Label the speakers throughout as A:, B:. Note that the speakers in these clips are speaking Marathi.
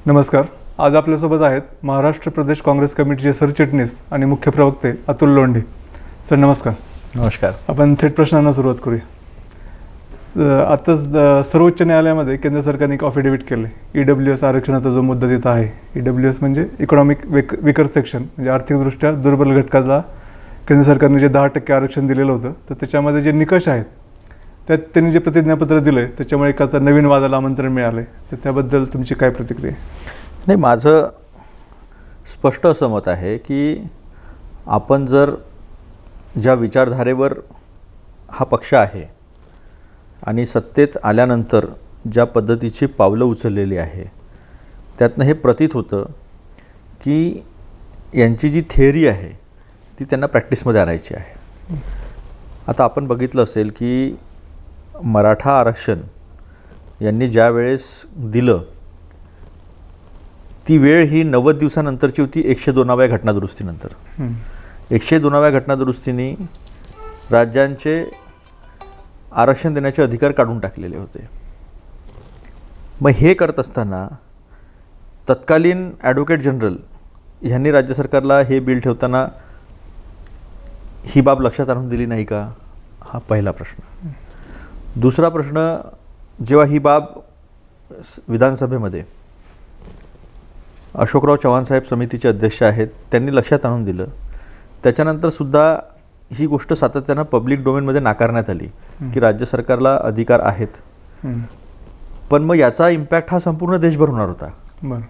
A: नमस्कार. आज आपल्यासोबत आहेत महाराष्ट्र प्रदेश काँग्रेस कमिटीचे सरचिटणीस आणि मुख्य प्रवक्ते अतुल लोंढे. सर नमस्कार.
B: नमस्कार.
A: आपण थेट प्रश्नांना सुरुवात करूया. आताच सर्वोच्च न्यायालयामध्ये केंद्र सरकारने एक अफिडेव्हिट केले. EWS आरक्षणाचा जो मुद्दा तिथं आहे, EWS म्हणजे इकॉनॉमिक विकर सेक्शन, म्हणजे आर्थिकदृष्ट्या दुर्बल घटकाला केंद्र सरकारने जे 10% आरक्षण दिलेलं होतं, तर त्याच्यामध्ये जे निकष आहेत त्यात त्यांनी जे प्रतिज्ञापत्र दिलं आहे त्याच्यामुळे एक आता नवीन वादाला आमंत्रण मिळालं आहे. तर त्याबद्दल तुमची काय प्रतिक्रिया आहे?
B: नाही, माझं स्पष्ट असं मत आहे की आपण जर ज्या विचारधारेवर हा पक्ष आहे आणि सत्तेत आल्यानंतर ज्या पद्धतीची पावलं उचललेली आहे त्यातनं हे प्रतीत होतं की यांची जी थिअरी आहे ती त्यांना प्रॅक्टिसमध्ये आणायची आहे. आता आपण बघितलं असेल की मराठा आरक्षण यांनी ज्या वेळेस दिलं ती वेळ ही 90 दिवसानंतरची होती. 102व्या घटनादुरुस्तीनंतर 102व्या घटनादुरुस्तीने राज्यांचे आरक्षण देण्याचे अधिकार काढून टाकलेले होते. मग हे करत असताना तत्कालीन ॲडव्होकेट जनरल ह्यांनी राज्य सरकारला हे बिल ठेवताना ही बाब लक्षात आणून दिली नाही का? हा पहिला प्रश्न. दुसरा प्रश्न, जेव्हा ही बाब विधानसभेमध्ये अशोकराव चव्हाण साहेब समितीचे अध्यक्ष आहेत त्यांनी लक्षात आणून दिलं, त्याच्यानंतरसुद्धा ही गोष्ट सातत्यानं पब्लिक डोमेनमध्ये नाकारण्यात आली की राज्य सरकारला अधिकार आहेत. पण मग याचा इम्पॅक्ट हा संपूर्ण देशभर होणार होता.
A: बरं.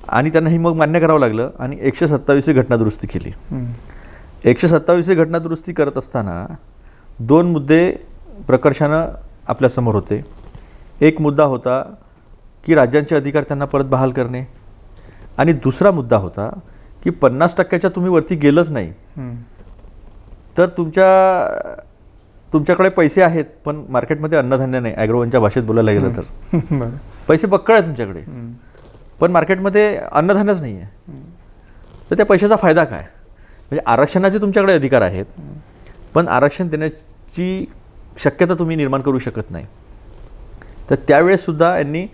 B: आणि त्यांना ही मग मान्य करावं लागलं आणि 127वी घटनादुरुस्ती केली. 127वी घटनादुरुस्ती करत असताना 2 मुद्दे प्रकर्षानं आपल्यासमोर होते. एक मुद्दा होता की राज्यांचे अधिकार त्यांना परत बहाल करणे, आणि दुसरा मुद्दा होता की 50%च्या तुम्ही वरती गेलंच नाही तर तुमच्याकडे पैसे आहेत पण मार्केटमध्ये अन्नधान्य नाही. ॲग्रोवनच्या भाषेत बोलायला गेलं तर पैसे बक्कळ आहे तुमच्याकडे पण मार्केटमध्ये अन्नधान्यच नाही आहे. तर त्या पैशाचा फायदा काय? म्हणजे आरक्षणाचे तुमच्याकडे अधिकार आहेत पण आरक्षण देण्याची शक्यता तुम्ही निर्माण करू शकत नाही. तर त्यावेळेससुद्धा यांनी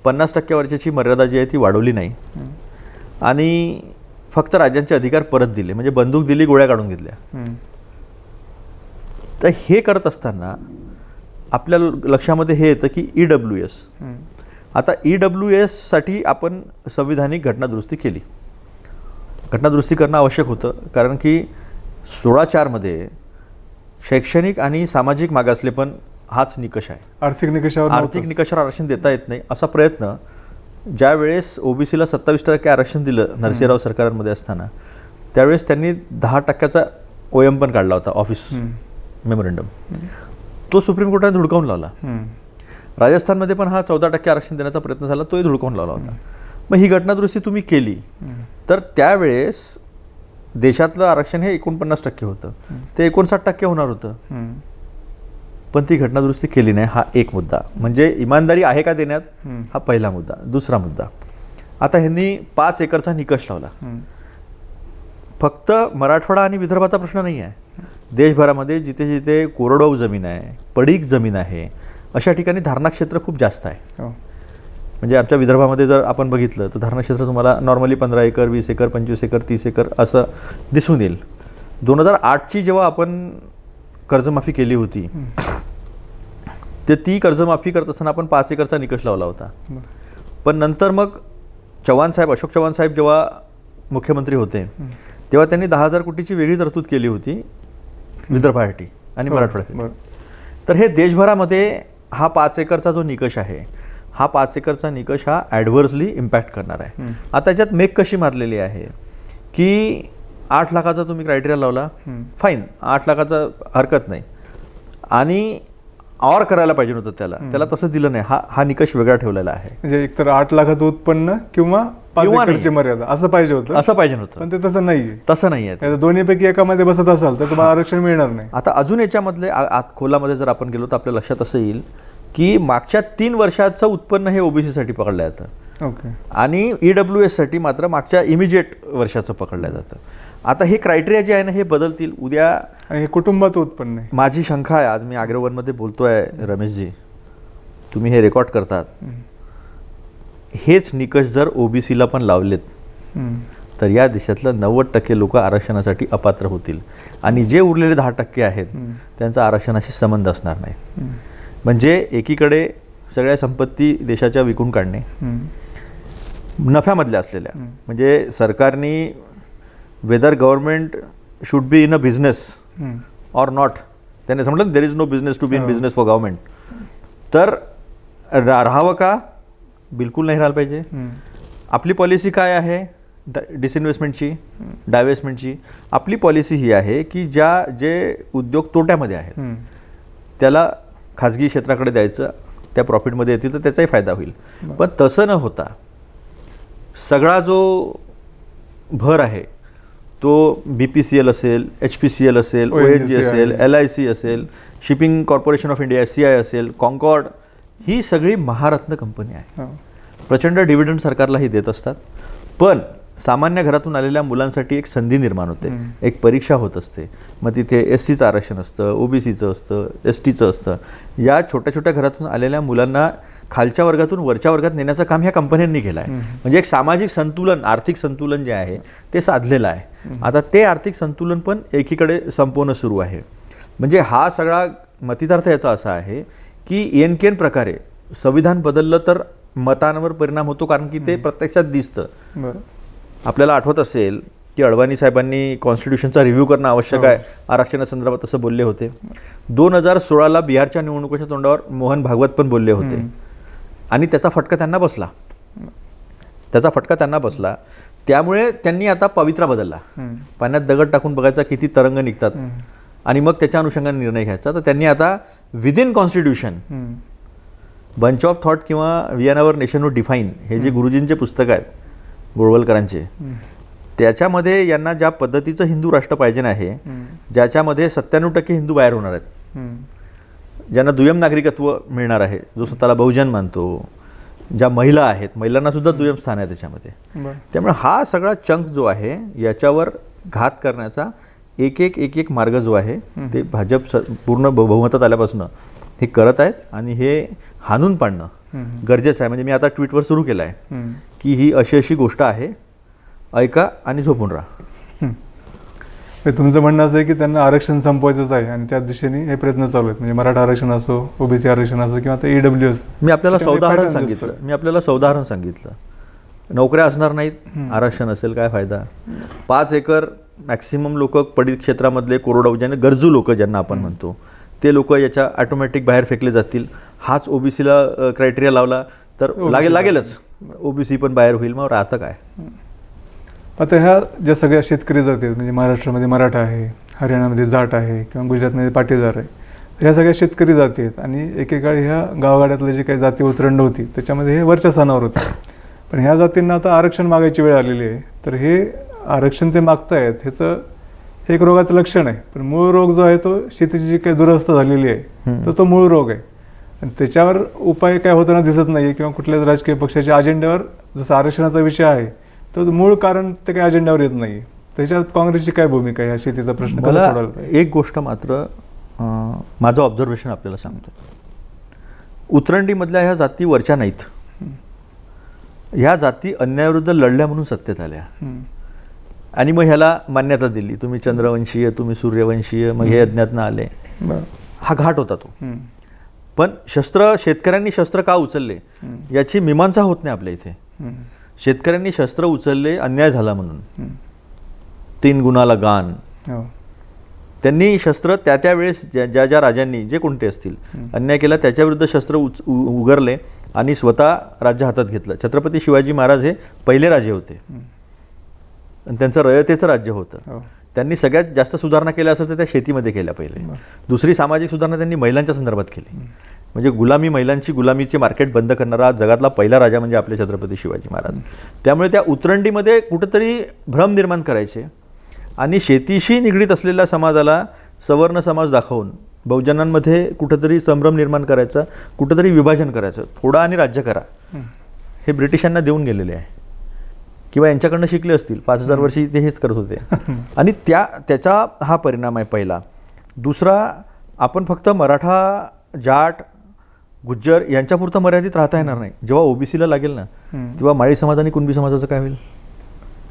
B: 50% वरची मर्यादा जी आहे ती वाढवली नाही आणि फक्त राज्यांचे अधिकार परत दिले, म्हणजे बंदूक दिली, गोळ्या काढून घेतल्या. तर हे करत असताना आपल्या लक्षामध्ये हे येतं की EWS, आता EWSसाठी आपण संविधानिक घटनादुरुस्ती केली. घटनादुरुस्ती करणं आवश्यक होतं कारण की 16(4) शैक्षणिक आणि सामाजिक मागासलेपण हाच निकष आहे.
A: आर्थिक निकषावर
B: आरक्षण देता येत नाही असा प्रयत्न ज्या वेळेस OBCला 27% आरक्षण दिलं नरसिंहराव सरकारमध्ये असताना त्यावेळेस त्यांनी 10%चा OM पण काढला होता, ऑफिस मेमोरेंडम. तो सुप्रीम कोर्टाने धुडकावून लावला. राजस्थानमध्ये पण हा 14% आरक्षण देण्याचा प्रयत्न झाला, तोही धुडकावून लावला होता. मग ही घटनादुरुस्ती तुम्ही केली तर त्यावेळेस देशातलं आरक्षण हे 49% होतं, ते 59% होणार होतं. पण ती घटनादुरुस्ती केली नाही. हा एक मुद्दा, म्हणजे इमानदारी आहे का देण्यात, हा पहिला मुद्दा. दुसरा मुद्दा, आता ह्यांनी 5 एकरचा निकष लावला. फक्त मराठवाडा आणि विदर्भाचा प्रश्न नाही आहे. देशभरामध्ये जिथे जिथे कोरडवाहू जमीन आहे, पडीक जमीन आहे, अशा ठिकाणी धारणा क्षेत्र खूप जास्त आहे. म्हणजे आमच्या विदर्भामध्ये जर आपण बघितलं तर धारणा क्षेत्र तुम्हाला normally 15 acre, 20 acre, 25 acre, 30 acre असं दिसून येईल. 2008ची जेव्हा आपण कर्जमाफी केली होती ते ती कर्जमाफी करत असताना आपण 5 एकरचा निकष लावला होता. पण नंतर मग अशोक चव्हाण साहेब जेव्हा मुख्यमंत्री होते तेव्हा त्यांनी 10,000 कोटीची वेगळी तरतूद केली होती विदर्भासाठी आणि मराठवाड्यासाठी. तर हे देशभरामध्ये हा 5 एकरचा जो निकष आहे, हा 5 एकरचा निकष हा ॲडव्हर्सली इम्पॅक्ट करणार आहे. आता त्याच्यात मेक कशी मारलेली आहे की 8 लाखाचा तुम्ही क्रायटेरिया लावला, फाईन, 8 लाखाचा हरकत नाही, आणि और करायला पाहिजे होतं त्याला तसं दिलं नाही. हा निकष वेगळा ठेवलेला आहे.
A: म्हणजे एकतर 8 लाखाचं उत्पन्न किंवा 5 एकरची मर्यादा असं पाहिजे होतं. पण ते तसं नाही.
B: तसं नाही आहे.
A: दोन्हीपैकी एकामध्ये बसत असाल तर तुम्हाला आरक्षण मिळणार नाही.
B: आता अजून याच्यामधले खोलामध्ये जर आपण गेलो तर आपल्या लक्षात असं येईल की मागच्या 3 वर्षाचं उत्पन्न हे OBCसाठी पकडलं जातं.
A: ओके.
B: आणि EWSसाठी मात्र मागच्या इमिजिएट वर्षाचं पकडलं जातं. आता हे क्रायटेरिया जे आहे ना हे बदलतील उद्या.
A: आणि हे कुटुंबाचं उत्पन्न आहे.
B: माझी शंका आहे, आज मी ॲग्रोवनमध्ये बोलतोय रमेशजी, तुम्ही हे रेकॉर्ड करतात, हेच निकष जर OBCला पण लावलेत तर या देशातलं 90% लोक आरक्षणासाठी अपात्र होतील आणि जे उरलेले 10% आहेत त्यांचा आरक्षणाशी संबंध असणार नाही. म्हणजे एकीकडे सगळ्या संपत्ती देशाच्या विकून काढणे, नफ्यामधल्या असलेल्या, म्हणजे सरकारने whether government should be in a business or not, त्याने म्हटलं there is no business to be in business for government, तर राहावं का? बिलकुल नाही राहायला पाहिजे. आपली पॉलिसी काय आहे डिसइन्व्हेस्टमेंटची, डायव्हेस्टमेंटची? आपली पॉलिसी ही आहे की जे उद्योग तोट्यामध्ये आहेत त्याला खाजगी क्षेत्राकडे द्यायचं, त्या प्रॉफिटमध्ये येतील तर त्याचाही फायदा होईल. पण तसं न होता सगळा जो भर आहे तो BPCL असेल, HPCL असेल, ONGC असेल, LIC असेल, shipping corporation of India CI असेल, कॉन्कॉर्ड, ही सगळी महारत्न कंपनी आहे. प्रचंड डिव्हिडंड सरकारलाही देत असतात. पण सामान्य घरातून आलेल्या मुलांसाठी एक संधी निर्माण होते, एक परीक्षा होत असते. मग तिथे SCचं आरक्षण असतं, OBCचं असतं, STचं असतं. या छोट्या छोट्या घरातून आलेल्या मुलांना खालच्या वर्गातून वरच्या वर्गात नेण्याचं काम ह्या कंपन्यांनी केलं आहे. म्हणजे एक सामाजिक संतुलन, आर्थिक संतुलन जे आहे ते साधलेलं आहे. आता ते आर्थिक संतुलन पण एकीकडे संपवणं सुरू आहे. म्हणजे हा सगळा मतितार्थ याचा असा आहे की एनकेन प्रकारे संविधान बदललं तर मतांवर परिणाम होतो, कारण की ते प्रत्यक्षात दिसतं. आपल्याला आठवत असेल की अडवाणी साहेबांनी कॉन्स्टिट्यूशनचा रिव्ह्यू करणं आवश्यक आहे आरक्षणासंदर्भात असं बोलले होते. 2016ला बिहारच्या निवडणुकीच्या तोंडावर मोहन भागवत पण बोलले होते आणि त्याचा फटका त्यांना बसला. त्यामुळे त्यांनी आता पवित्रा बदलला. पाण्यात दगड टाकून बघायचा किती तरंग निघतात आणि मग त्याच्या अनुषंगाने निर्णय घ्यायचा. तर त्यांनी आता within constitution bunch of thought किंवा we are our nation would define, हे जे गुरुजींचे पुस्तक आहेत गोळवलकरांचे, त्याच्यामध्ये यांना ज्या पद्धतीचं हिंदू राष्ट्र पाहिजे आहे, ज्याच्यामध्ये 97% हिंदू बाहेर होणार आहेत, ज्यांना दुय्यम नागरिकत्व मिळणार आहे, जो स्वतःला बहुजन मानतो, ज्या महिला आहेत, महिलांना सुद्धा दुय्यम स्थान आहे त्याच्यामध्ये. त्यामुळे हा सगळा चंक जो आहे याच्यावर घात करण्याचा एक मार्ग जो आहे ते भाजप पूर्ण बहुमतात आल्यापासून हे करत आहेत आणि हे हाणून पाडणं गरजेचं आहे. म्हणजे मी आता ट्विटवर सुरू केलं आहे की ही अशी गोष्ट आहे, ऐका आणि झोपून राहा.
A: तुमचं म्हणणं असं आहे की त्यांना आरक्षण संपवायचंच आहे आणि त्या दिशेने हे प्रयत्न चालू आहेत. म्हणजे मराठा आरक्षण असो, OBC आरक्षण असो किंवा आता EWS.
B: मी आपल्याला सौदाहरण सांगितलं. नोकऱ्या असणार नाहीत, आरक्षण असेल, काय फायदा? 5 एकर मॅक्सिमम लोक पडीत क्षेत्रामधले कोरडवाहू, ज्यांना गरजू लोक ज्यांना आपण म्हणतो, ते लोक याच्या ऑटोमॅटिक बाहेर फेकले जातील. हाच OBCला क्रायटेरिया लावला तर लागेलच, OBC पण बाहेर होईल. मग राहतं काय?
A: आता ह्या ज्या सगळ्या शेतकरी जाती आहेत, म्हणजे महाराष्ट्रामध्ये मराठा आहे, हरियाणामध्ये जाट आहे किंवा गुजरातमध्ये पाटीदार आहे, ह्या सगळ्या शेतकरी जाती आहेत आणि एकेकाळी ह्या गावागाड्यातल्या जी काही जाती उतरंड होती त्याच्यामध्ये हे वरच्या स्थानावर होते. पण ह्या जातींना आता आरक्षण मागायची वेळ आलेली आहे. तर हे आरक्षण ते मागतायत ह्याचं हे एक रोगाचं लक्षण आहे. पण मूळ रोग जो आहे तो शेतीची जी काही दुरवस्था झालेली आहे तो मूळ रोग आहे आणि त्याच्यावर उपाय काय होताना दिसत नाही किंवा कुठल्याच राजकीय पक्षाच्या अजेंड्यावर, जसं आरक्षणाचा विषय आहे तर मूळ कारण ते काही अजेंड्यावर येत नाही. त्याच्यात काँग्रेसची काय भूमिका आहे? ह्या शेतीचा प्रश्न कसा सोडवायला?
B: एक गोष्ट मात्र माझं ऑब्झर्वेशन आपल्याला सांगतो, उतरंडीमधल्या ह्या जाती वरच्या नाहीत. ह्या जाती अन्यायाविरुद्ध लढल्या म्हणून सत्तेत आल्या आणि मग ह्याला मान्यता दिली. तुम्ही चंद्रवंशीय, तुम्ही सूर्यवंशीय, मग हे अज्ञातनं आले. हा घाट होता तो. पण शेतकऱ्यांनी शस्त्र का उचलले याची मीमांसा होत नाही आपल्या इथे. शेतकऱ्यांनी शस्त्र उचलले अन्याय झाला म्हणून, 3 गुणाला गान. त्यांनी शस्त्र त्या वेळेस ज्या राजांनी, जे कोणते असतील, अन्याय केला त्याच्याविरुद्ध शस्त्र उगरले आणि स्वतः राज्य हातात घेतलं. छत्रपती शिवाजी महाराज हे पहिले राजे होते आणि त्यांचं रयतेचं राज्य होतं. त्यांनी सगळ्यात जास्त सुधारणा केल्या असेल तर त्या शेतीमध्ये केल्या पहिले. दुसरी सामाजिक सुधारणा त्यांनी महिलांच्या संदर्भात केली. म्हणजे महिलांची गुलामीचे मार्केट बंद करणारा जगातला पहिला राजा म्हणजे आपले छत्रपती शिवाजी महाराज. त्यामुळे त्या उतरंडीमध्ये कुठंतरी भ्रम निर्माण करायचे आणि शेतीशी निगडीत असलेल्या समाजाला सवर्ण समाज दाखवून बहुजनांमध्ये कुठंतरी संभ्रम निर्माण करायचा, कुठंतरी विभाजन करायचं. फोडा आणि राज्य करा हे ब्रिटिशांना देऊन गेलेले आहे किंवा यांच्याकडनं शिकले असतील. 5000 वर्षी ते हेच करत होते आणि त्याचा हा परिणाम आहे पहिला. दुसरा, आपण फक्त मराठा, जाट गुज्जर यांच्यापुरतं मर्यादित राहता येणार नाही. जेव्हा ओबीसीला लागेल ना तेव्हा माळी समाज आणि कुणबी समाजाचं काय होईल?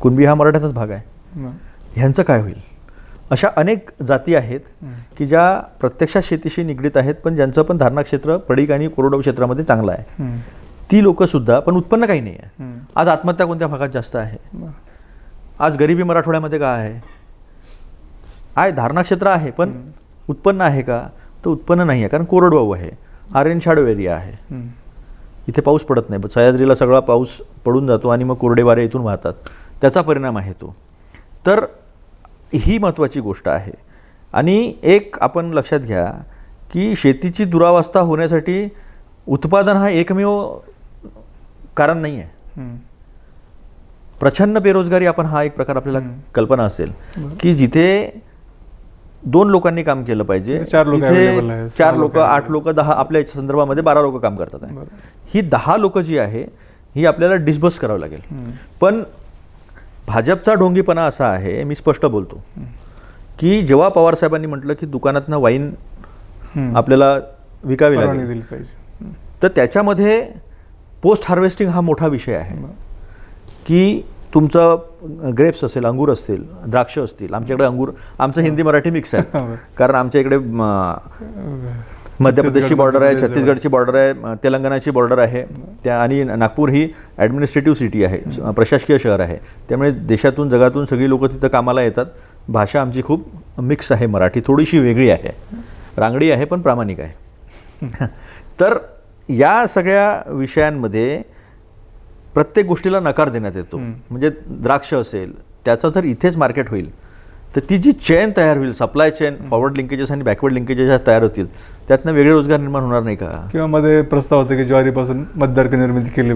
B: कुणबी हा मराठ्याचाच भाग आहे, ह्यांचं काय होईल? अशा अनेक जाती आहेत की ज्या प्रत्यक्षात शेतीशी निगडीत आहेत, पण ज्यांचं पण धारणा क्षेत्र पडीक आणि कोरडवाहू क्षेत्रामध्ये चांगलं आहे. ती लोकंसुद्धा, पण उत्पन्न काही नाही आहे. आज आत्महत्या कोणत्या भागात जास्त आहे? आज गरिबी मराठवाड्यामध्ये का आहे? धारणा क्षेत्र आहे, पण उत्पन्न आहे का? तर उत्पन्न नाही आहे, कारण कोरडवाहू आहे, आरेन शॅडो एरिया आहे, इथे पाऊस पडत नाही. सह्याद्रीला सगळा पाऊस पडून जातो आणि मग कोरडे वारे इथून वाहतात, त्याचा परिणाम आहे तो. तर ही महत्त्वाची गोष्ट आहे. आणि एक आपण लक्षात घ्या की शेतीची दुरावस्था होण्यासाठी उत्पादन हा एकमेव कारण नाही आहे. प्रचंड बेरोजगारी आपण हा एक प्रकार आपल्याला कल्पना असेल की जिथे 2 लोकांनी काम केलं पाहिजे,
A: 4 लोक available आहेत,
B: 4 लोक, 8 लोक, 10, आपल्या संदर्भामध्ये 12 लोक काम करतात आहे. ही 10 लोक जी आहे ही आपल्याला डिस्बर्स करावं लागेल. पण भाजपचा ढोंगीपणा असा आहे, मी स्पष्ट बोलतो, की जेव्हा पवारसाहेबांनी म्हटलं की दुकानातनं वाईन आपल्याला विकावी लागेल, तर त्याच्यामध्ये पोस्ट हार्वेस्टिंग हा मोठा विषय आहे. की तुमचं ग्रेप्स असेल, अंगूर असतील, द्राक्ष असतील. आमच्याकडे अंगूर, आमचं हिंदी मराठी मिक्स आहे, कारण आमच्या इकडे मध्य प्रदेशची बॉर्डर आहे, छत्तीसगडची बॉर्डर आहे, तेलंगणाची बॉर्डर आहे, त्या आणि नागपूर ही ॲडमिनिस्ट्रेटिव्ह सिटी आहे, प्रशासकीय शहर आहे. त्यामुळे देशातून जगातून सगळी लोकं तिथं कामाला येतात. भाषा आमची खूप मिक्स आहे, मराठी थोडीशी वेगळी आहे, रांगडी आहे पण प्रामाणिक आहे. तर या सगळ्या विषयांमध्ये प्रत्येक गोष्टीला नकार देण्यात येतो. म्हणजे द्राक्ष असेल, त्याचं जर इथेच मार्केट होईल तर ती जी चेन तयार होईल, सप्लाय चेन, फॉरवर्ड लिंकेजेस आणि बॅकवर्ड लिंकेजेस ज्या तयार होतील, त्यातनं वेगळे रोजगार निर्माण होणार नाही का?
A: किंवा मध्ये प्रस्ताव होता की ज्वारीपासून मध्यवर्ग निर्मिती केली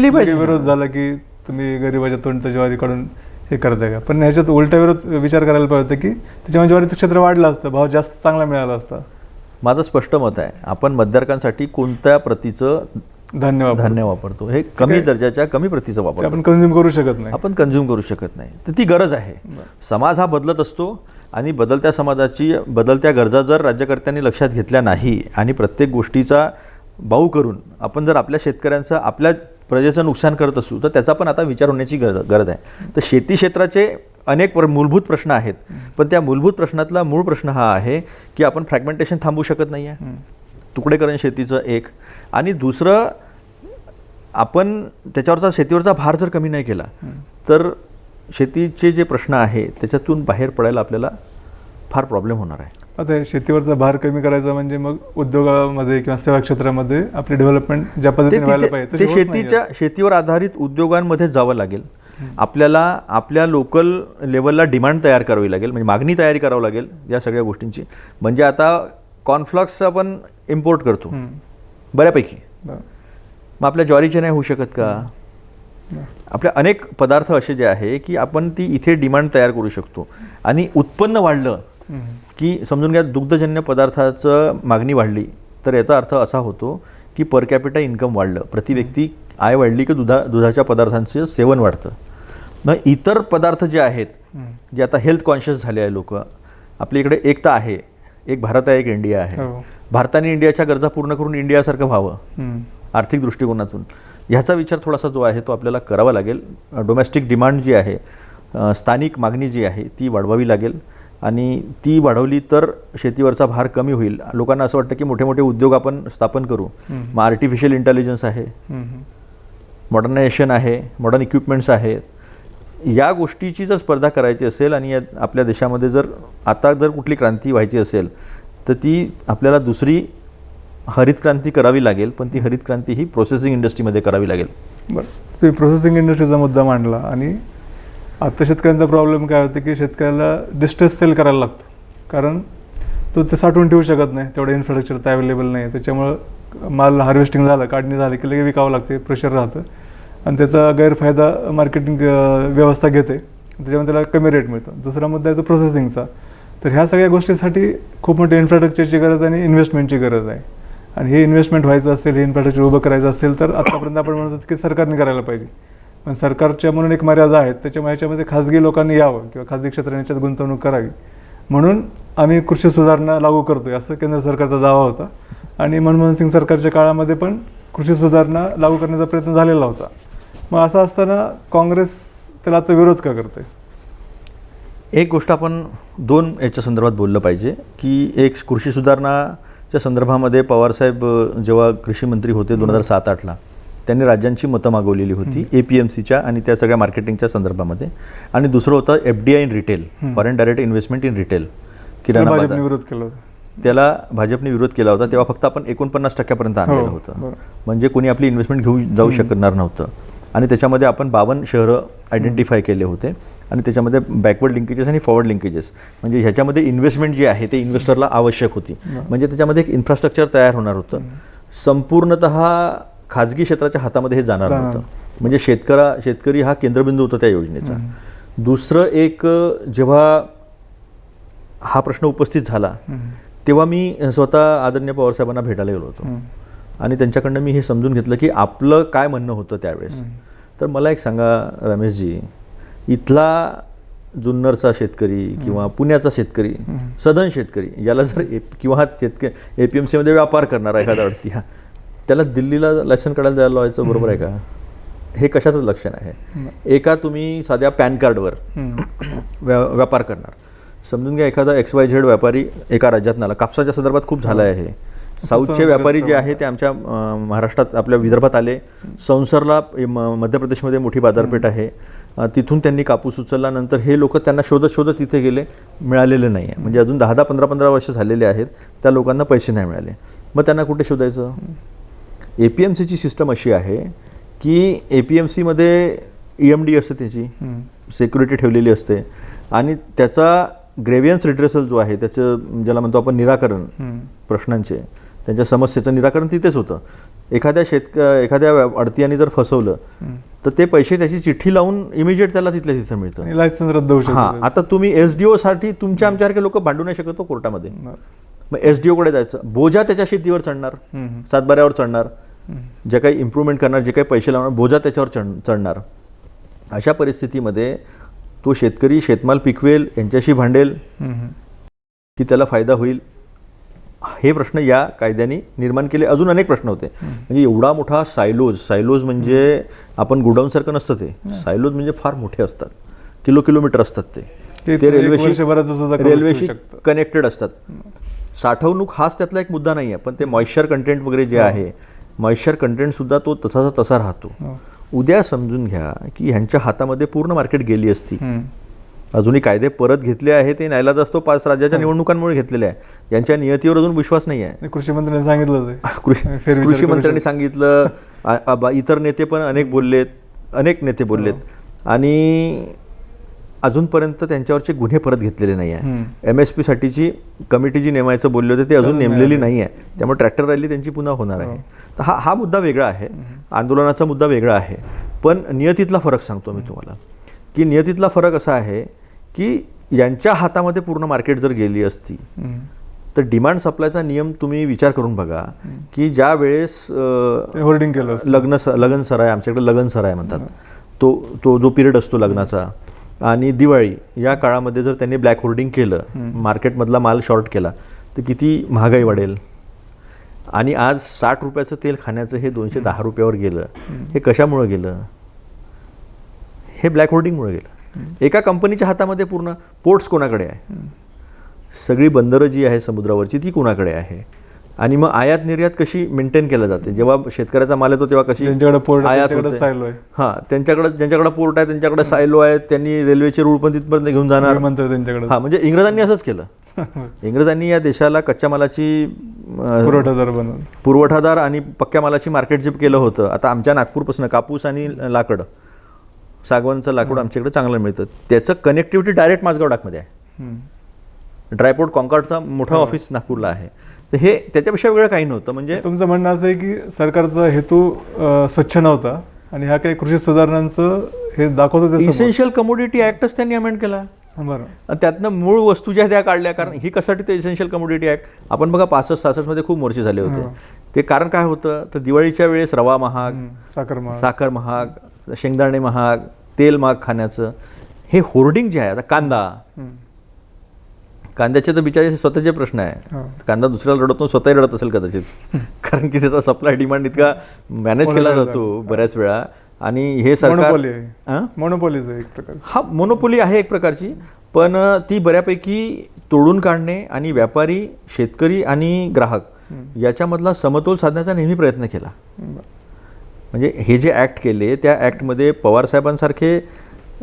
A: पाहिजे. विरोध झाला की तुम्ही गरिबाच्या तोंडचं ज्वारी काढून हे करताय का? पण ह्याच्यात उलटा विरोध विचार करायला पाहिजे होतं की त्याच्यामुळे ज्वारीचं क्षेत्र वाढलं असतं, भाव जास्त चांगला मिळाला असता.
B: माझं स्पष्ट मत आहे, आपण मध्यवर्गांसाठी कोणत्या प्रतीचं धान्य वापरतो, हे कमी दर्जाच्या कमी प्रतीचं वापरतो.
A: आपण कंझ्युम करू शकत नाही,
B: आपण कंझ्युम करू शकत नाही. तर ती गरज आहे. समाज हा बदलत असतो आणि बदलत्या समाजाची बदलत्या गरजा जर राज्यकर्त्यांनी लक्षात घेतल्या नाही आणि प्रत्येक गोष्टीचा बाऊ करून आपण जर आपल्या शेतकऱ्यांचं, आपल्या प्रजेचं नुकसान करत असू, तर त्याचा पण आता विचार होण्याची गरज आहे. तर शेती क्षेत्राचे अनेक मूलभूत प्रश्न आहेत, पण त्या मूलभूत प्रश्नातला मूळ प्रश्न हा आहे की आपण फ्रॅगमेंटेशन थांबवू शकत नाही आहे, तुकडेकरण शेतीचं एक. आणि दुसरं, आपण त्याच्यावरचा शेतीवरचा भार जर कमी नाही केला तर शेतीचे जे प्रश्न आहे त्याच्यातून बाहेर पडायला आपल्याला फार प्रॉब्लेम होणार आहे.
A: आता शेतीवरचा भार कमी करायचा म्हणजे मग उद्योगामध्ये किंवा सेवा क्षेत्रामध्ये आपली डेव्हलपमेंट ज्या पद्धतीने व्हायला पाहिजे
B: ते शेतीवर आधारित उद्योगांमध्ये जावं लागेल. आपल्याला आपल्या लोकल लेवलला डिमांड तयार करावी लागेल, म्हणजे मागणी तयारी करावी लागेल या सगळ्या गोष्टींची. म्हणजे आता कॉर्नफ्लॉक्स आपण इम्पोर्ट करतो बऱ्यापैकी, मग आपल्या ज्वारीचे नाही होऊ शकत का? आपल्या अनेक पदार्थ असे जे आहे की आपण ती इथे डिमांड तयार करू शकतो. आणि उत्पन्न वाढलं की समजून घ्या, दुग्धजन्य पदार्थाचं मागणी वाढली तर याचा अर्थ असा होतो की पर कॅपिटा इन्कम वाढलं, प्रति व्यक्ती आय वाढली की दुधाच्या पदार्थांचं सेवन वाढतं. मग इतर पदार्थ जे आहेत, जे आता हेल्थ कॉन्शियस झाले आहे लोक, आपल्या इकडे एकता आहे, एक भारत आहे, एक इंडिया आहे. भारताने इंडियाच्या गरजा पूर्ण करून इंडियासारखं व्हावं आर्थिक दृष्टिकोनातून, ह्याचा विचार थोडासा जो आहे तो आपल्याला करावा लागेल. डोमेस्टिक डिमांड जी आहे, स्थानिक मागणी जी आहे ती वाढवावी लागेल. आणि ती वाढवली तर शेतीवरचा भार कमी होईल. लोकांना असं वाटतं की मोठे मोठे उद्योग आपण स्थापन करू, मग आर्टिफिशियल इंटेलिजन्स आहे, मॉडर्नायझेशन आहे, मॉडर्न इक्विपमेंट्स आहेत, या गोष्टीची जर स्पर्धा करायची असेल आणि आपल्या देशामध्ये जर आता जर कुठली क्रांती व्हायची असेल तर ती आपल्याला दुसरी हरित क्रांती करावी लागेल. पण ती हरित क्रांती ही प्रोसेसिंग इंडस्ट्रीमध्ये करावी लागेल.
A: बरं, तुम्ही प्रोसेसिंग इंडस्ट्रीचा मुद्दा मांडला. आणि आता शेतकऱ्यांचा प्रॉब्लेम काय होतं की शेतकऱ्याला डिस्ट्रेस सेल करायला लागतो, कारण तो ते साठवून ठेवू शकत नाही, तेवढं इन्फ्रास्ट्रक्चर तर अवेलेबल नाही. त्याच्यामुळं माल हार्वेस्टिंग झालं, काढणी झाली की लगेच विकावं लागते, प्रेशर राहतं आणि त्याचा गैरफायदा मार्केटिंग व्यवस्था घेते, त्याच्यामुळे त्याला कमी रेट मिळतो. दुसरा मुद्दा आहे तो प्रोसेसिंगचा. तर ह्या सगळ्या गोष्टीसाठी खूप मोठी इन्फ्रास्ट्रक्चरची गरज आणि इन्व्हेस्टमेंटची गरज आहे. आणि हे इन्व्हेस्टमेंट व्हायचं असेल, हे इन्फ्रास्ट्रक्चर उभं करायचं असेल तर आतापर्यंत आपण म्हणतो की सरकारने करायला पाहिजे. पण सरकारच्या म्हणून एक मर्यादा आहेत, त्याच्यामुळे ह्याच्यामध्ये खाजगी लोकांनी यावं किंवा खाजगी क्षेत्राने याच्यात गुंतवणूक करावी. म्हणून आम्ही कृषी सुधारणा लागू करतोय असं केंद्र सरकारचा दावा होता. आणि मनमोहन सिंग सरकारच्या काळामध्ये पण कृषी सुधारणा लागू करण्याचा प्रयत्न झालेला होता. मग असं असताना काँग्रेस त्याला आता विरोध का करते?
B: एक गोष्ट आपण दोन याच्या संदर्भात बोललं पाहिजे की एक कृषी सुधारणाच्या संदर्भामध्ये पवारसाहेब जेव्हा कृषी मंत्री होते 2007-08ला त्यांनी राज्यांची मतं मागवलेली होती APMCच्या आणि त्या सगळ्या मार्केटिंगच्या संदर्भामध्ये. आणि दुसरं होतं FDI in retail, foreign direct investment in retail, किराणा बाजार.
A: भाजपने विरोध केला होता.
B: त्याला भाजपने विरोध केला होता. तेव्हा फक्त आपण 49% आणलेलं होतं, म्हणजे कोणी आपली इन्व्हेस्टमेंट घेऊ जाऊ शकणार नव्हतं. आणि त्याच्यामध्ये आपण 52 शहरं आयडेंटिफाय केले होते आणि त्याच्यामध्ये बॅकवर्ड लिंकेजेस आणि फॉरवर्ड लिंकेजेस, म्हणजे ह्याच्यामध्ये इन्व्हेस्टमेंट जी आहे ते इन्व्हेस्टरला आवश्यक होती. म्हणजे त्याच्यामध्ये एक इन्फ्रास्ट्रक्चर तयार होणार होतं. संपूर्णतः खाजगी क्षेत्राच्या हातामध्ये हे जाणार नव्हतं. म्हणजे शेतकरी हा केंद्रबिंदू होता त्या योजनेचा. दुसरं एक, जेव्हा हा प्रश्न उपस्थित झाला तेव्हा मी स्वतः आदरणीय पवारसाहेबांना भेटायला गेलो होतो आणि त्यांच्याकडनं मी हे समजून घेतलं की आपलं काय म्हणणं होतं त्यावेळेस. तर मला एक सांगा रमेशजी, इथला जुन्नरचा शेतकरी किंवा पुण्याचा शेतकरी, सधन शेतकरी, याला जर किंवा हा शेतकरी APMCमध्ये व्यापार करणारा एखादा व्यक्ती, त्याला दिल्लीला लायसन काढायला जायला लावायचं, बरोबर आहे का? हे कशाचं लक्षण आहे? एका तुम्ही साध्या पॅन कार्डवर व्यापार करणार, समजून घ्या एखादा XYZ व्यापारी एका राज्यात आला. कापसाच्या संदर्भात खूप झालं आहे. साऊथचे व्यापारी जे आहे ते आमच्या महाराष्ट्रात आपल्या विदर्भात आले. संसरला मध्य प्रदेशमध्ये मोठी बाजारपेठ आहे, तिथून त्यांनी कापूस उचलला. नंतर हे लोक त्यांना शोधत तिथे गेले, मिळालेले नाही आहे. म्हणजे अजून 10-10, 15-15 वर्ष झालेले आहेत, त्या लोकांना पैसे नाही मिळाले. मग त्यांना कुठे शोधायचं? APMCची सिस्टम अशी आहे की APMCमध्ये EMD असते, त्याची सिक्युरिटी ठेवलेली असते आणि त्याचा ग्रेव्हियन्स रिड्रेसल जो आहे, त्याचं ज्याला म्हणतो आपण निराकरण, प्रश्नांचे, त्यांच्या समस्येचं निराकरण तिथेच होतं. एखाद्या अडतीयाने जर फसवलं तर ते पैसे त्याची चिठ्ठी लावून इमिजिएट त्याला तिथल्या तिथं मिळतं.
A: लायसन्स रद्द होऊ शकतं.
B: आता तुम्ही SDO साठी तुमच्या आमच्यासारखे लोक भांडू नाही शकत कोर्टामध्ये. मग SDO कडे जायचं, बोजा त्याच्या शेतीवर चढणार, सातबाऱ्यावर चढणार, जे काही इम्प्रूव्हमेंट करणार, जे काही पैसे लावणार, बोजा त्याच्यावर चढणार. अशा परिस्थितीमध्ये तो शेतकरी शेतमाल पिकवेल, यांच्याशी भांडेल की त्याला फायदा होईल, हे प्रश्न या कायद्याने निर्माण केले. अजून अनेक प्रश्न होते. म्हणजे एवढा मोठा सायलोज म्हणजे आपण गोडाऊनसारखं नसतं ते. सायलोज म्हणजे फार मोठे असतात, किलोमीटर असतात. ते रेल्वेशी कनेक्टेड असतात. साठवणूक हाच त्यातला एक मुद्दा नाही आहे, पण ते मॉइश्चर कंटेंट वगैरे जे आहे, मॉइश्चर कंटेंटसुद्धा तो तसा राहतो. उद्या समजून घ्या की ह्यांच्या हातामध्ये पूर्ण मार्केट गेली असती. अजूनही कायदे परत घेतले आहे ते नाईलाज असतो 5 राज्याच्या निवडणुकांमुळे घेतलेले आहे. यांच्या नियतीवर अजून विश्वास नाही आहे.
A: कृषी मंत्र्यांनी सांगितलं,
B: कृषी मंत्र्यांनी सांगितलं, इतर नेते पण अनेक नेते बोललेत आणि अजूनपर्यंत त्यांच्यावरचे गुन्हे परत घेतलेले नाही आहे. MSP साठीची कमिटी जी नेमायचं बोलले होते ते अजून नेमलेली नाही आहे. त्यामुळे ट्रॅक्टर रॅली त्यांची पुन्हा होणार आहे. तर हा मुद्दा वेगळा आहे, आंदोलनाचा मुद्दा वेगळा आहे. पण नियतीतला फरक सांगतो मी तुम्हाला की नियतीतला फरक असा आहे की यांच्या हातामध्ये पूर्ण मार्केट जर गेली असती तर डिमांड सप्लायचा नियम तुम्ही विचार करून बघा की ज्या वेळेस
A: होर्डिंग केलं,
B: लगन सराय, आमच्याकडे लगन सराय म्हणतात, तो जो पिरियड असतो लग्नाचा, आणि दिवाळी या काळामध्ये जर त्यांनी ब्लॅक होर्डिंग केलं, मार्केटमधला माल शॉर्ट केला, तर किती महागाई वाढेल. आणि आज 60 रुपयाचं तेल खाण्याचं हे 210 रुपयावर गेलं. हे कशामुळं गेलं? हे ब्लॅक होर्डिंगमुळे गेलं. एका कंपनीच्या हातामध्ये पूर्ण पोर्ट्स कोणाकडे आहे? सगळी बंदरं जी आहे समुद्रावरची ती कोणाकडे आहे? आणि मग आयात निर्यात कशी मेंटेन केलं जाते? जेव्हा शेतकऱ्याचा माल येतो तेव्हा कशी आयात होते? हां, ज्यांच्याकडे पोर्ट आहे त्यांच्याकडे सायलो आहे, त्यांनी रेल्वेचे रूळ पण तिथपर्यंत घेऊन जाणार. हां, म्हणजे इंग्रजांनी असंच केलं. इंग्रजांनी या देशाला कच्च्या मालाची पुरवठादार आणि पक्क्या मालाची मार्केट जे केलं होतं. आता आमच्या नागपूरपासून कापूस आणि लाकड, सागवानचं लाकूड आमच्याकडे चांगलं मिळतं. त्याचं कनेक्टिव्हिटी डायरेक्ट माझगाव डाकमध्ये आहे. ड्रायपोर्ट कॉन्कॉर्डचा मोठा ऑफिस नागपूरला आहे. तर हे त्याच्यापेक्षा वेगळं काही नव्हतं. म्हणजे
A: तुमचं म्हणणं असं आहे की सरकारचा हेतू स्वच्छ नव्हता आणि ह्या काही कृषी सुधारणांचं हे दाखवतो.
B: इसेन्शियल कमोडिटी ॲक्टच त्यांनी अमेंड केला.
A: बरं,
B: त्यातनं मूळ वस्तू ज्या त्या काढल्या. कारण ही कशासाठी ते इसेन्शियल कमोडिटी ॲक्ट आपण बघा 65-66 मध्ये खूप मोर्चे झाले होते. ते कारण काय होतं, तर दिवाळीच्या वेळेस रवा महाग, साखर महाग, शेंगदाणे महाग, तेल महाग खाण्याचं हे होर्डिंग जे आहे. आता कांद्याचे तर बिचारे स्वतःचे प्रश्न आहे.
A: हो.
B: कांदा दुसऱ्याला रडतो, स्वतःही रडत असेल कदाचित, कारण की त्याचा सप्लाय डिमांड इतका मॅनेज केला जातो बऱ्याच वेळा. आणि हे सरकार
A: मोनोपोली आहे, मोनोपोलीज आहे एक प्रकार.
B: हा मोनोपोली आहे एक प्रकारची, पण ती बऱ्यापैकी तोडून काढणे आणि व्यापारी, शेतकरी आणि ग्राहक याच्यामधला समतोल साधण्याचा नेहमी प्रयत्न केला. म्हणजे हे जे ॲक्ट केले त्या ॲक्टमध्ये पवारसाहेबांसारखे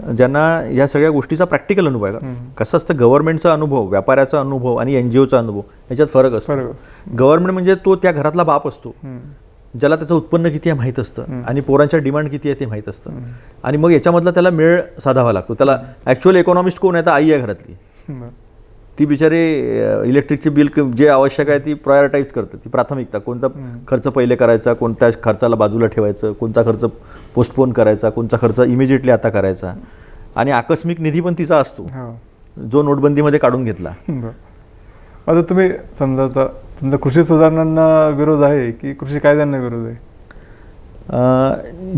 B: ज्यांना या सगळ्या गोष्टीचा प्रॅक्टिकल अनुभव आहे. कसं असतं, गव्हर्नमेंटचा अनुभव, व्यापाऱ्याचा अनुभव आणि NGOचा अनुभव याच्यात फरक असतो. गव्हर्नमेंट म्हणजे तो त्या घरातला बाप असतो, ज्याला त्याचं उत्पन्न किती आहे माहीत असतं आणि पोरांच्या डिमांड किती आहे ते माहीत असतं. आणि मग याच्यामधला त्याला मेळ साधावा लागतो. त्याला ॲक्च्युअल इकॉनॉमिस्ट कोण आहे तर आई आहे घरातली. ती बिचारे इलेक्ट्रिकची बिल जे आवश्यक आहे ती प्रायोरिटाईज करते. ती प्राथमिकता, कोणता खर्च पहिले करायचा, कोणत्या खर्चाला बाजूला ठेवायचं, कोणता खर्च पोस्टपोन करायचा, कोणता खर्च इमिजिएटली आता करायचा. आणि आकस्मिक निधी पण तिचा असतो, जो नोटबंदीमध्ये काढून घेतला.
A: आता तुम्ही समजा आता तुमचा कृषी सुधारणांना विरोध आहे की कृषी कायद्यांना विरोध आहे?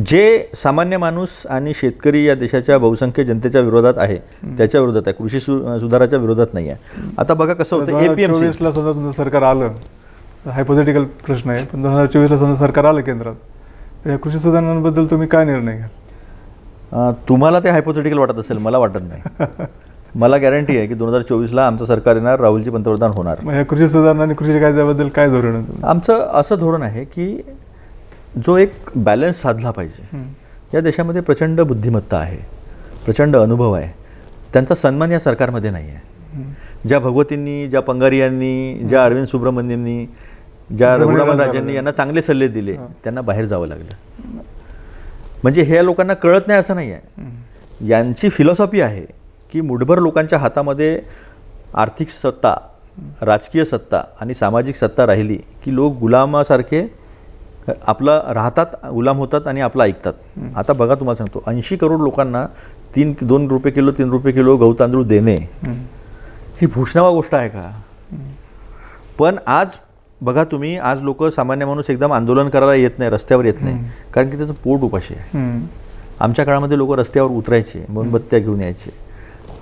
B: जे सामान्य माणूस आणि शेतकरी या देशाच्या बहुसंख्य जनतेच्या विरोधात आहे त्याच्या विरोधात आहे, कृषी सुधाराच्या विरोधात नाही आहे. आता बघा कसं होतं, APMC
A: ला समजा तुमचं सरकार आलं, हायपोथेटिकल प्रश्न आहे, पण 2024 समजा सरकार आलं केंद्रात, तर या कृषी सुधारणांबद्दल तुम्ही काय निर्णय घ्याल?
B: तुम्हाला ते हायपोथेटिकल वाटत असेल, मला वाटत नाही. मला गॅरंटी आहे की 2024ला आमचं सरकार येणार, राहुलजी पंतप्रधान होणार.
A: मग या कृषी सुधारणा आणि कृषी कायद्याबद्दल काय धोरण आहे?
B: आमचं असं धोरण आहे की जो एक बॅलन्स साधला पाहिजे. या देशामध्ये प्रचंड बुद्धिमत्ता आहे, प्रचंड अनुभव आहे, त्यांचा सन्मान या सरकारमध्ये नाही आहे. ज्या भगवतींनी, ज्या पंगारियांनी, ज्या अरविंद सुब्रमण्यमनी, ज्या रघुरामन राजांनी यांना चांगले सल्ले दिले, त्यांना बाहेर जावं लागलं. म्हणजे हे लोकांना कळत नाही असं नाही आहे. यांची फिलॉसॉफी आहे की मुठभर लोकांच्या हातामध्ये आर्थिक सत्ता, राजकीय सत्ता आणि सामाजिक सत्ता राहिली की लोक गुलामासारखे आपलं राहतात, गुलाम होतात आणि आपलं ऐकतात. आता बघा, तुम्हाला सांगतो, 80 करोड लोकांना 2 रुपये किलो 3 रुपये किलो गहू तांदूळ देणे ही भूषणावा गोष्ट आहे का? पण आज बघा तुम्ही, आज लोक, सामान्य माणूस एकदम आंदोलन करायला येत नाही, रस्त्यावर येत नाही, कारण की त्याचं पोट उपाशी आहे. आमच्या काळामध्ये लोक रस्त्यावर उतरायचे, मोमबत्त्या घेऊन यायचे,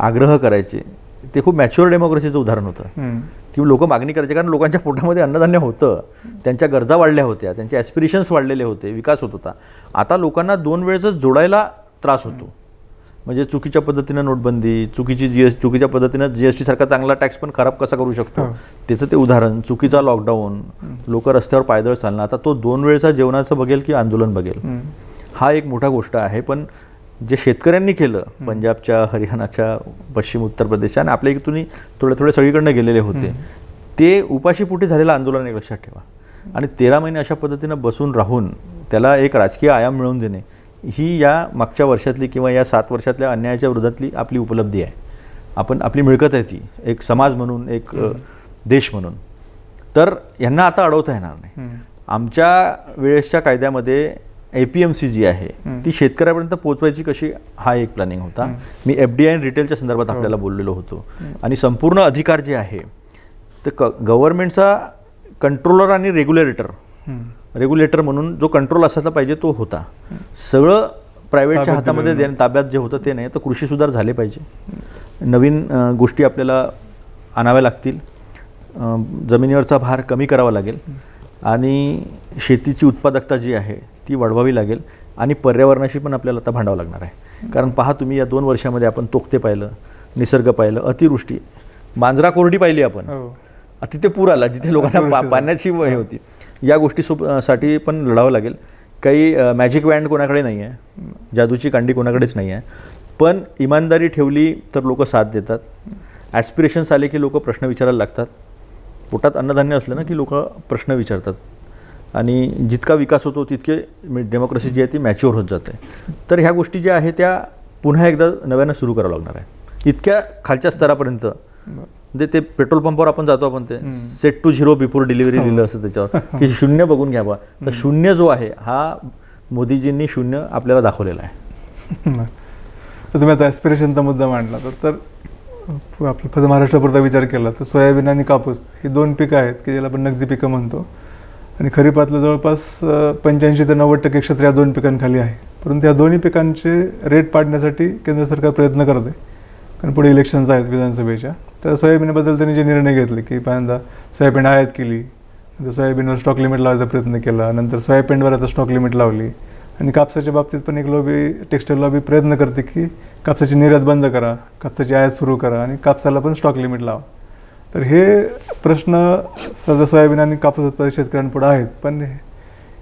B: आग्रह करायचे. ते खूप मॅच्युअर डेमोक्रेसीचं उदाहरण होतं की लोक मागणी करायचे, कारण लोकांच्या पोटामध्ये अन्नधान्य होतं, त्यांच्या गरजा वाढल्या होत्या, त्यांचे ॲस्पिरेशन्स वाढलेले होते, विकास होत होता. आता लोकांना 2 वेळचं जोडायला त्रास होतो. म्हणजे चुकीच्या पद्धतीनं नोटबंदी, चुकीच्या पद्धतीनं GST सारखा चांगला टॅक्स पण खराब कसा करू शकतो त्याचं ते उदाहरण, चुकीचा लॉकडाऊन, लोक रस्त्यावर पायदळ चालणं. आता तो 2 वेळचा जेवणाचं बघेल की आंदोलन बघेल, हा एक मोठा गोष्ट आहे. पण जे शेतकऱ्यांनी केलं, पंजाबच्या, हरियाणाच्या, पश्चिम उत्तर प्रदेशच्या आणि आपल्या इथूनही थोडे सगळीकडनं गेलेले होते, ते उपाशीपोटी झालेलं आंदोलन एक लक्षात ठेवा. आणि 13 महिने अशा पद्धतीनं बसून राहून त्याला एक राजकीय आयाम मिळवून देणे, ही या मागच्या वर्षातली किंवा या 7 वर्षातल्या अन्यायाच्या विरोधातली आपली उपलब्धी आहे. आपण आपली मिळकत आहे ती, एक समाज म्हणून, एक देश म्हणून. तर यांना आता अडवता येणार नाही. आमच्या वेळेसच्या कायद्यामध्ये APMC जी आहे ती शेतकऱ्यापर्यंत पोहोचवायची कशी, हा एक प्लॅनिंग होता. मी FDI आणि रिटेलच्या संदर्भात आपल्याला बोललेलो होतो. आणि संपूर्ण अधिकार जे आहे ते गव्हर्नमेंटचा कंट्रोलर आणि रेग्युलेटर म्हणून जो कंट्रोल असायला पाहिजे तो होता. सगळं प्रायव्हेटच्या हातामध्ये ताब्यात जे होतं ते नाही. तर कृषी सुधार झाले पाहिजे, नवीन गोष्टी आपल्याला आणाव्या लागतील, जमिनीवरचा भार कमी करावा लागेल आणि शेतीची उत्पादकता जी आहे ती वाढवावी लागेल. आणि पर्यावरणाशी पण आपल्याला आता भांडावं लागणार आहे. कारण पहा तुम्ही, या 2 वर्षामध्ये आपण तोक्ते पाहिलं, निसर्ग पाहिलं, अतिवृष्टी, मांजरा कोरडी पाहिली आपण, तिथे पूर आला जिथे लोकांना पाण्याची हे होती. या गोष्टीसाठी पण लढावं लागेल. काही मॅजिक वॅन्ड कोणाकडे नाही आहे, जादूची कांडी कोणाकडेच नाही आहे. पण इमानदारी ठेवली तर लोक साथ देतात. ॲस्पिरेशन्स आले की लोक प्रश्न विचारायला लागतात. पोटात अन्नधान्य असलं ना की लोक प्रश्न विचारतात. आणि जितका विकास होतो तितके डेमोक्रेसी जी आहे ती मॅच्युअर होत जाते. तर ह्या गोष्टी ज्या आहेत त्या पुन्हा एकदा नव्यानं सुरू करावं लागणार आहे. इतक्या खालच्या स्तरापर्यंत, म्हणजे ते पेट्रोल पंपावर आपण जातो, आपण ते सेट टू 0 बिफोर डिलिव्हरी लिहिलं असतं त्याच्यावर की 0 बघून घ्यावा. तर 0 जो आहे हा मोदीजींनी 0 आपल्याला दाखवलेला आहे.
A: तर तुम्ही आता ॲस्पिरेशनचा मुद्दा मांडला, तर आपलं फक्त महाराष्ट्रापुरता विचार केला तर सोयाबीन आणि कापूस ही 2 पिकं आहेत की ज्याला आपण नगदी पिकं म्हणतो. आणि खरीपातलं जवळपास 85 ते 90% क्षेत्र या 2 पिकांखाली आहे. परंतु या दोन्ही पिकांचे रेट पाडण्यासाठी केंद्र सरकार प्रयत्न करते, कारण पुढे इलेक्शन्स आहेत विधानसभेच्या. तर सोयाबीनबद्दल त्यांनी जे निर्णय घेतले की पहिल्यांदा सोयाबीन आयात केली, नंतर सोयाबीनवर स्टॉक लिमिट लावायचा प्रयत्न केला, नंतर सोयाबीनवर आता स्टॉक लिमिट लावली आणि कापसाच्या बाबतीत पण एक लॉबी, टेक्स्टाईल लॉबी प्रयत्न करते की कापसाची निर्यात बंद करा, कापसाची आयात सुरू करा आणि कापसाला पण स्टॉक लिमिट लावा. तर हे प्रश्न सध्या सोयाबीन आणि कापूस उत्पादक शेतकऱ्यांपुढे आहेत, पण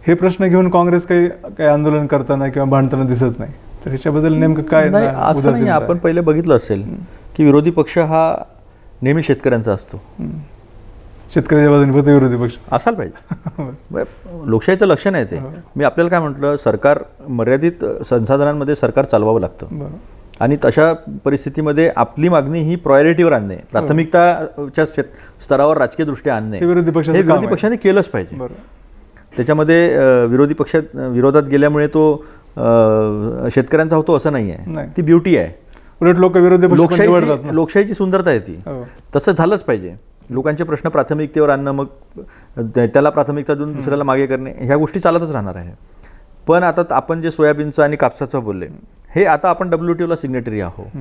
A: हे प्रश्न घेऊन काँग्रेस काही आंदोलन करताना किंवा भांडताना दिसत नाही. तर ह्याच्याबद्दल नेमकं काय
B: नाही, असं नाही. आपण पहिले बघितलं असेल की विरोधी पक्ष हा नेहमी शेतकऱ्यांचा असतो.
A: शेतकऱ्याच्या बाजूने फक्त विरोधी पक्ष
B: असायला पाहिजे. लोकशाहीचं लक्षण आहे ते. मी आपल्याला काय म्हटलं, सरकार मर्यादित संसाधनांमध्ये सरकार चालवावं लागतं आणि तशा परिस्थितीमध्ये आपली मागणी ही प्रायोरिटीवर आणणे, प्राथमिकताच्या स्तरावर राजकीयदृष्ट्या आणणे
A: हे विरोधी
B: पक्षाने केलंच पाहिजे. त्याच्यामध्ये विरोधी पक्षात विरोधात गेल्यामुळे तो शेतकऱ्यांचा होतो असं नाही आहे. ती ब्युटी आहे.
A: उलट लोक विरोधी पक्ष
B: लोकशाहीची सुंदरता आहे ती. तसं झालंच पाहिजे. लोकांचे प्रश्न प्राथमिकतेवर आणणं, मग त्याला प्राथमिकता देऊन दुसऱ्याला मागे करणे, ह्या गोष्टी चालतच राहणार आहे. पण आता आपण जे सोयाबीनचं आणि कापसाचं बोलले, हे आता आपण WTOला सिग्नेटरी आहोत.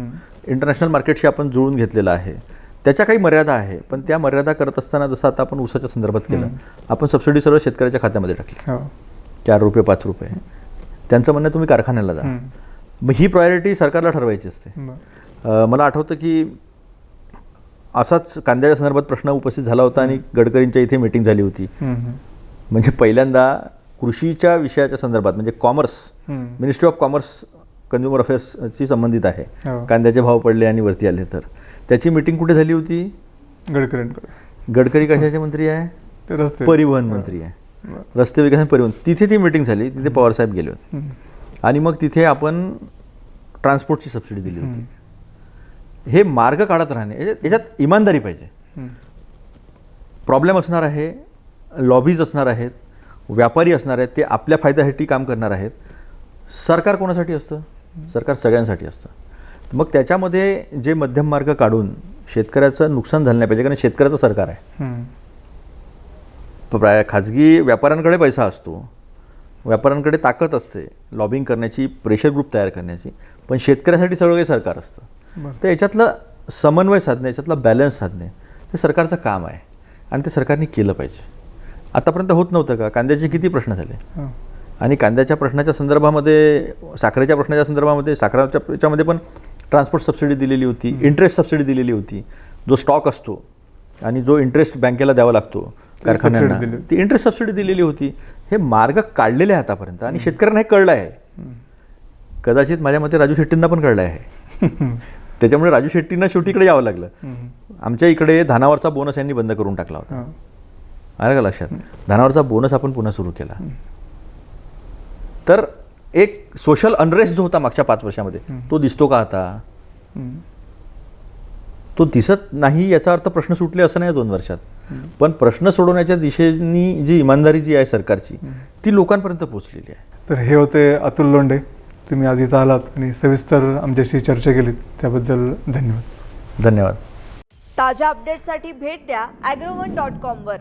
B: इंटरनॅशनल मार्केटशी आपण जुळून घेतलेलं आहे. त्याच्या काही मर्यादा आहे, पण त्या मर्यादा करत असताना जसं आता आपण ऊसाच्या संदर्भात केलं, आपण सबसिडी सर्व शेतकऱ्याच्या खात्यामध्ये टाकली. 4 रुपये 5 रुपये. त्यांचं म्हणणं तुम्ही कारखान्याला जा. मग ही प्रायोरिटी सरकारला ठरवायची असते. मला आठवतं की असाच कांद्याच्या संदर्भात प्रश्न उपस्थित झाला होता आणि गडकरींच्या इथे मीटिंग झाली होती. म्हणजे पहिल्यांदा कृषीच्या विषयाच्या संदर्भात, म्हणजे commerce, ministry of commerce consumer अफेअर्सशी संबंधित आहे. कांद्याचे भाव पडले आणि वरती आले, तर त्याची मीटिंग कुठे झाली होती? गडकरी कशाचे मंत्री आहे? परिवहन मंत्री आहे. रस्ते विकास आणि परिवहन, तिथे ती मीटिंग झाली. तिथे पवारसाहेब गेले होते आणि मग तिथे आपण ट्रान्सपोर्टची सबसिडी दिली होती. हे मार्ग काढत राहणे, याच्यात इमानदारी पाहिजे. प्रॉब्लेम असणार आहे, लॉबीज असणार आहेत, व्यापारी असणार आहेत, ते आपल्या फायद्यासाठी काम करणार आहेत. सरकार कोणासाठी असतं? सरकार सगळ्यांसाठी असतं. मग त्याच्यामध्ये जे मध्यम मार्ग काढून शेतकऱ्याचं नुकसान झालं नाही पाहिजे, कारण शेतकऱ्याचं सरकार आहे. खाजगी व्यापाऱ्यांकडे पैसा असतो, व्यापाऱ्यांकडे ताकद असते लॉबिंग करण्याची, प्रेशर ग्रुप तयार करण्याची, पण शेतकऱ्यासाठी सगळं काही सरकार असतं. तर याच्यातलं समन्वय साधणे, याच्यातला बॅलन्स साधणे हे सरकारचं काम आहे आणि ते सरकारने केलं पाहिजे. आतापर्यंत होत नव्हतं का? कांद्याचे किती प्रश्न झाले आणि कांद्याच्या प्रश्नाच्या संदर्भामध्ये, साखरेच्या प्रश्नाच्या संदर्भामध्ये, साखरेच्या याच्यामध्ये पण ट्रान्सपोर्ट सबसिडी दिलेली होती, इंटरेस्ट सबसिडी दिलेली होती. जो स्टॉक असतो आणि जो इंटरेस्ट बँकेला द्यावा लागतो कारखान्यांना, ती इंटरेस्ट सबसिडी दिलेली होती. हे मार्ग काढलेले आहे आतापर्यंत आणि शेतकऱ्यांना हे कळलं आहे. कदाचित माझ्या मते राजू शेट्टींना पण कळलं आहे. त्याच्यामुळे राजू शेट्टींना शेवटीकडे यावं लागलं. आमच्या इकडे धानावरचा बोनस यांनी बंद करून टाकला होता, आलं का लक्षात? धानावरचा बोनस आपण पुन्हा सुरू केला. तर एक सोशल अनरेस्ट जो होता मागच्या 5 वर्षामध्ये, तो दिसतो का आता? तो दिसत नाही. याचा अर्थ प्रश्न सुटले असं नाही 2 वर्षात, पण प्रश्न सोडवण्याच्या दिशेनी जी इमानदारी जी आहे सरकारची, ती लोकांपर्यंत पोहोचलेली आहे.
A: तर हे होते अतुल लोंढे. तुम्ही आज इथं आलात आणि सविस्तर आमच्याशी चर्चा केली, त्याबद्दल धन्यवाद.
B: धन्यवाद.
C: ताज्या अपडेटसाठी भेट द्या agrowon.com वर.